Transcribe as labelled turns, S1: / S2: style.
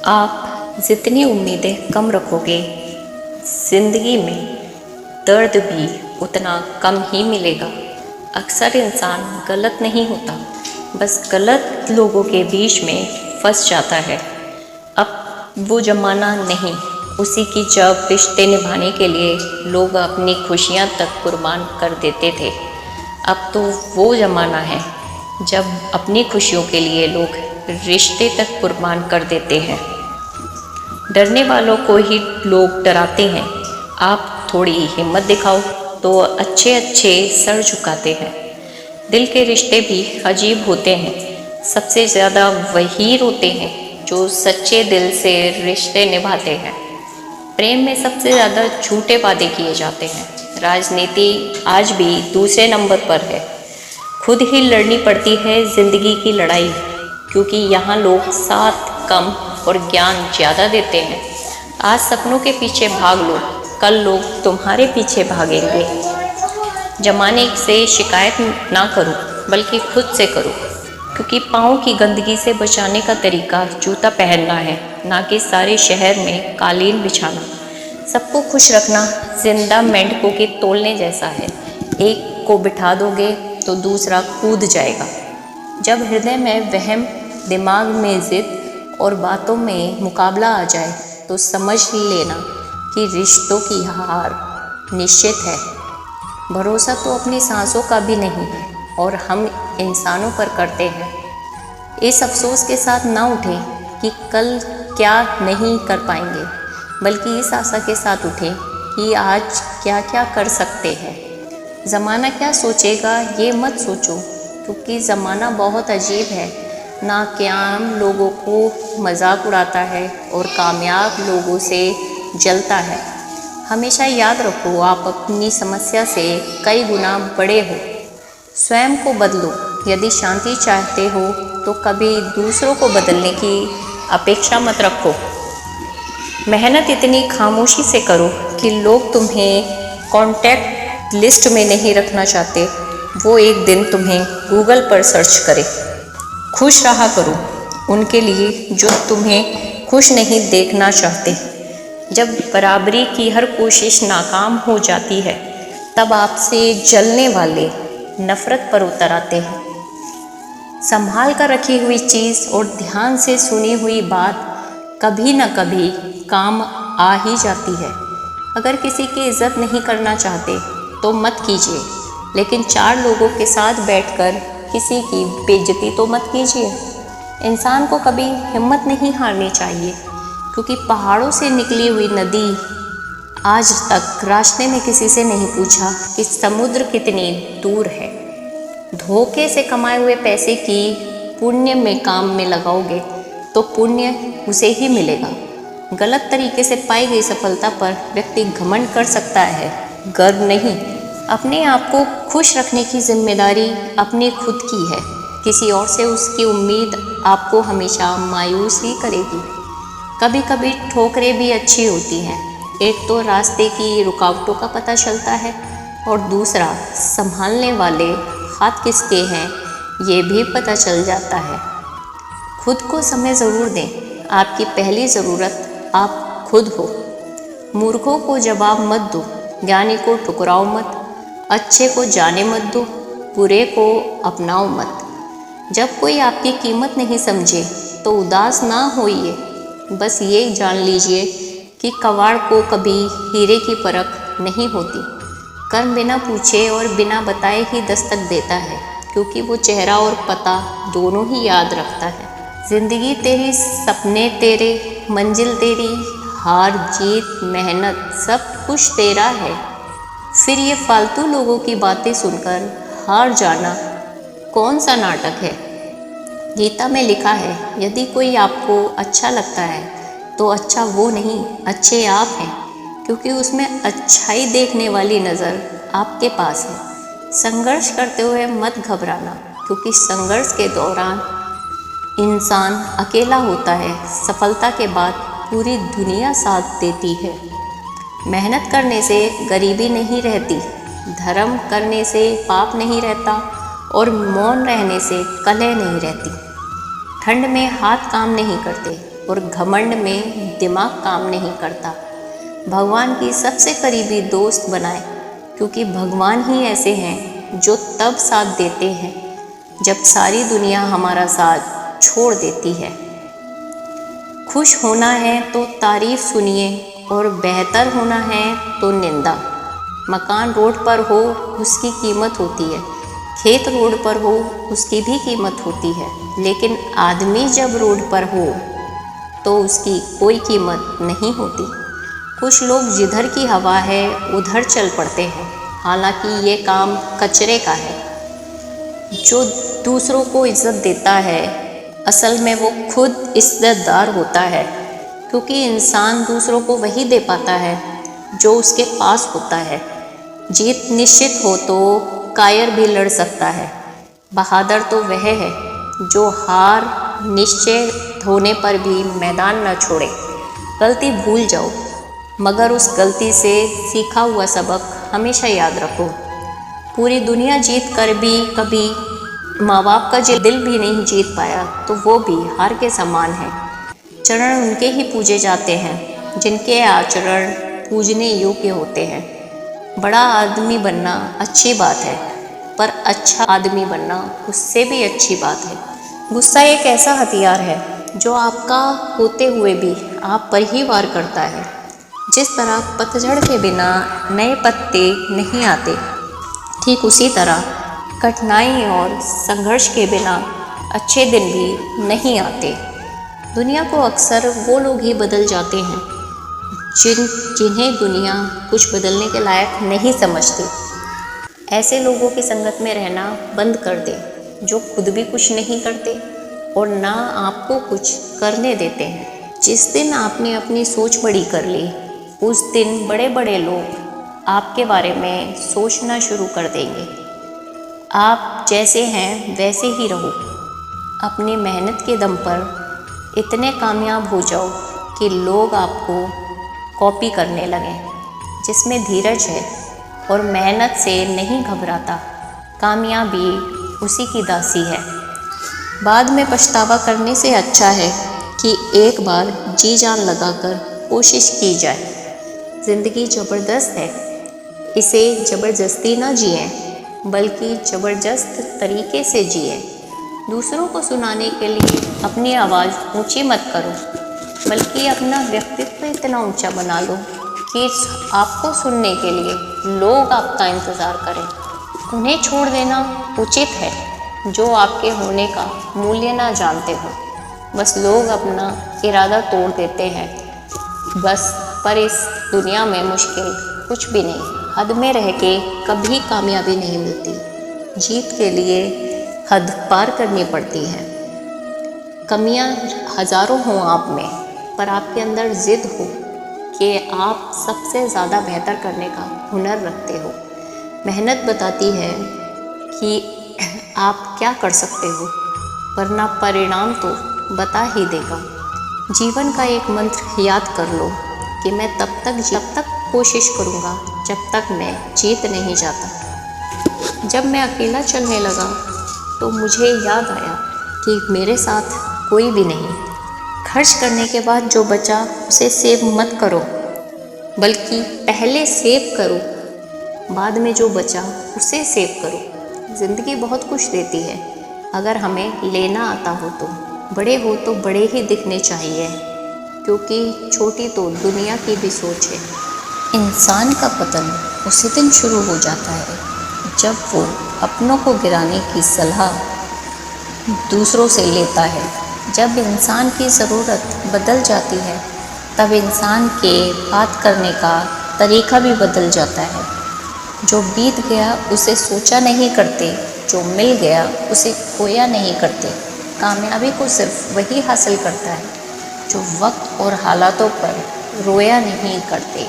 S1: आप जितनी उम्मीदें कम रखोगे, ज़िंदगी में दर्द भी उतना कम ही मिलेगा। अक्सर इंसान गलत नहीं होता, बस गलत लोगों के बीच में फंस जाता है। अब वो ज़माना नहीं उसी की जब रिश्ते निभाने के लिए लोग अपनी खुशियाँ तक कुर्बान कर देते थे। अब तो वो ज़माना है जब अपनी खुशियों के लिए लोग रिश्ते तक कुर्बान कर देते हैं। डरने वालों को ही लोग डराते हैं। आप थोड़ी हिम्मत दिखाओ तो अच्छे अच्छे सर झुकाते हैं। दिल के रिश्ते भी अजीब होते हैं। सबसे ज़्यादा वही रोते हैं जो सच्चे दिल से रिश्ते निभाते हैं। प्रेम में सबसे ज़्यादा झूठे वादे किए जाते हैं। राजनीति आज भी दूसरे नंबर पर है। खुद ही लड़नी पड़ती है ज़िंदगी की लड़ाई, क्योंकि यहाँ लोग साथ कम और ज्ञान ज़्यादा देते हैं। आज सपनों के पीछे भाग लो, कल लोग तुम्हारे पीछे भागेंगे। जमाने से शिकायत ना करो, बल्कि खुद से करो, क्योंकि पाँव की गंदगी से बचाने का तरीका जूता पहनना है, ना कि सारे शहर में कालीन बिछाना। सबको खुश रखना जिंदा मेंढकों के तोलने जैसा है। एक को बिठा दोगे तो दूसरा कूद जाएगा। जब हृदय में वहम, दिमाग में जिद और बातों में मुकाबला आ जाए तो समझ लेना कि रिश्तों की हार निश्चित है। भरोसा तो अपनी सांसों का भी नहीं है और हम इंसानों पर करते हैं। इस अफसोस के साथ ना उठें कि कल क्या नहीं कर पाएंगे, बल्कि इस आशा के साथ उठें कि आज क्या क्या कर सकते हैं। ज़माना क्या सोचेगा ये मत सोचो, क्योंकि ज़माना बहुत अजीब है। नाकाम लोगों को मजाक उड़ाता है और कामयाब लोगों से जलता है। हमेशा याद रखो, आप अपनी समस्या से कई गुना बड़े हो। स्वयं को बदलो। यदि शांति चाहते हो तो कभी दूसरों को बदलने की अपेक्षा मत रखो। मेहनत इतनी खामोशी से करो कि लोग तुम्हें कॉन्टैक्ट लिस्ट में नहीं रखना चाहते, वो एक दिन तुम्हें गूगल पर सर्च करे। खुश रहा करो उनके लिए जो तुम्हें खुश नहीं देखना चाहते। जब बराबरी की हर कोशिश नाकाम हो जाती है, तब आपसे जलने वाले नफ़रत पर उतर आते हैं। संभाल कर रखी हुई चीज़ और ध्यान से सुनी हुई बात कभी न कभी काम आ ही जाती है। अगर किसी की इज्जत नहीं करना चाहते तो मत कीजिए, लेकिन चार लोगों के साथ बैठकर किसी की बेइज्जती तो मत कीजिए। इंसान को कभी हिम्मत नहीं हारनी चाहिए, क्योंकि पहाड़ों से निकली हुई नदी आज तक रास्ते में किसी से नहीं पूछा कि समुद्र कितनी दूर है। धोखे से कमाए हुए पैसे की पुण्य में काम में लगाओगे तो पुण्य उसे ही मिलेगा। गलत तरीके से पाई गई सफलता पर व्यक्ति घमंड कर सकता है, गर्व नहीं। अपने आप को खुश रखने की जिम्मेदारी अपनी खुद की है। किसी और से उसकी उम्मीद आपको हमेशा मायूस ही करेगी। कभी कभी ठोकरें भी अच्छी होती हैं। एक तो रास्ते की रुकावटों का पता चलता है, और दूसरा संभालने वाले हाथ किसके हैं ये भी पता चल जाता है। खुद को समय ज़रूर दें। आपकी पहली ज़रूरत आप खुद हो। मूर्खों को जवाब मत दो, ज्ञानी को ठुकराओ मत, अच्छे को जाने मत दो, बुरे को अपनाओ मत। जब कोई आपकी कीमत नहीं समझे तो उदास ना होइए। बस ये जान लीजिए कि कबाड़ को कभी हीरे की परख नहीं होती। कर्म बिना पूछे और बिना बताए ही दस्तक देता है, क्योंकि वो चेहरा और पता दोनों ही याद रखता है। जिंदगी तेरी, सपने तेरे, मंजिल तेरी, हार जीत मेहनत सब कुछ तेरा है। फिर ये फालतू लोगों की बातें सुनकर हार जाना कौन सा नाटक है। गीता में लिखा है, यदि कोई आपको अच्छा लगता है तो अच्छा वो नहीं, अच्छे आप हैं, क्योंकि उसमें अच्छाई देखने वाली नज़र आपके पास है। संघर्ष करते हुए मत घबराना, क्योंकि संघर्ष के दौरान इंसान अकेला होता है। सफलता के बाद पूरी दुनिया साथ देती है। मेहनत करने से गरीबी नहीं रहती, धर्म करने से पाप नहीं रहता, और मौन रहने से कलह नहीं रहती। ठंड में हाथ काम नहीं करते, और घमंड में दिमाग काम नहीं करता। भगवान की सबसे करीबी दोस्त बनाए, क्योंकि भगवान ही ऐसे हैं जो तब साथ देते हैं जब सारी दुनिया हमारा साथ छोड़ देती है। खुश होना है तो तारीफ सुनिए और बेहतर होना है तो निंदा। मकान रोड पर हो उसकी कीमत होती है, खेत रोड पर हो उसकी भी कीमत होती है, लेकिन आदमी जब रोड पर हो तो उसकी कोई कीमत नहीं होती। कुछ लोग जिधर की हवा है उधर चल पड़ते हैं, हालांकि ये काम कचरे का है। जो दूसरों को इज्जत देता है असल में वो खुद इज्जतदार होता है, क्योंकि इंसान दूसरों को वही दे पाता है जो उसके पास होता है। जीत निश्चित हो तो कायर भी लड़ सकता है। बहादुर तो वह है जो हार निश्चय होने पर भी मैदान न छोड़े। गलती भूल जाओ, मगर उस गलती से सीखा हुआ सबक हमेशा याद रखो। पूरी दुनिया जीत कर भी कभी माँ बाप का जो दिल भी नहीं जीत पाया तो वो भी हार के समान है। चरण उनके ही पूजे जाते हैं जिनके आचरण पूजने योग्य होते हैं। बड़ा आदमी बनना अच्छी बात है, पर अच्छा आदमी बनना उससे भी अच्छी बात है। गुस्सा एक ऐसा हथियार है जो आपका होते हुए भी आप पर ही वार करता है। जिस तरह पतझड़ के बिना नए पत्ते नहीं आते, ठीक उसी तरह कठिनाई और संघर्ष के बिना अच्छे दिन भी नहीं आते। दुनिया को अक्सर वो लोग ही बदल जाते हैं जिन्हें दुनिया कुछ बदलने के लायक नहीं समझती। ऐसे लोगों की संगत में रहना बंद कर दे जो खुद भी कुछ नहीं करते और ना आपको कुछ करने देते हैं। जिस दिन आपने अपनी सोच बड़ी कर ली, उस दिन बड़े बड़े लोग आपके बारे में सोचना शुरू कर देंगे। आप जैसे हैं वैसे ही रहो। अपनी मेहनत के दम पर इतने कामयाब हो जाओ कि लोग आपको कॉपी करने लगें। जिसमें धीरज है और मेहनत से नहीं घबराता, कामयाबी उसी की दासी है। बाद में पछतावा करने से अच्छा है कि एक बार जी जान लगाकर कोशिश की जाए। ज़िंदगी ज़बरदस्त है, इसे ज़बरदस्ती ना जिएं, बल्कि ज़बरदस्त तरीके से जिएं। दूसरों को सुनाने के लिए अपनी आवाज़ ऊंची मत करो, बल्कि अपना व्यक्तित्व इतना ऊंचा बना लो कि आपको सुनने के लिए लोग आपका इंतज़ार करें। उन्हें छोड़ देना उचित है जो आपके होने का मूल्य ना जानते हो। बस लोग अपना इरादा तोड़ देते हैं बस, पर इस दुनिया में मुश्किल कुछ भी नहीं। हद में रह के कभी कामयाबी नहीं मिलती। जीत के लिए हद पार करनी पड़ती है। कमियां हज़ारों हों आप में, पर आपके अंदर ज़िद हो कि आप सबसे ज़्यादा बेहतर करने का हुनर रखते हो। मेहनत बताती है कि आप क्या कर सकते हो, वरना परिणाम तो बता ही देगा। जीवन का एक मंत्र याद कर लो कि मैं जब तक कोशिश करूँगा जब तक मैं जीत नहीं जाता। जब मैं अकेला चलने लगा तो मुझे याद आया कि मेरे साथ कोई भी नहीं। खर्च करने के बाद जो बचा उसे सेव मत करो, बल्कि पहले सेव करो, बाद में जो बचा उसे सेव करो। ज़िंदगी बहुत कुछ देती है अगर हमें लेना आता हो तो। बड़े हो तो बड़े ही दिखने चाहिए, क्योंकि छोटी तो दुनिया की भी सोच है। इंसान का पतन उसी दिन शुरू हो जाता है जब वो अपनों को गिराने की सलाह दूसरों से लेता है। जब इंसान की ज़रूरत बदल जाती है तब इंसान के बात करने का तरीका भी बदल जाता है। जो बीत गया उसे सोचा नहीं करते, जो मिल गया उसे खोया नहीं करते। कामयाबी को सिर्फ वही हासिल करता है जो वक्त और हालातों पर रोया नहीं करते।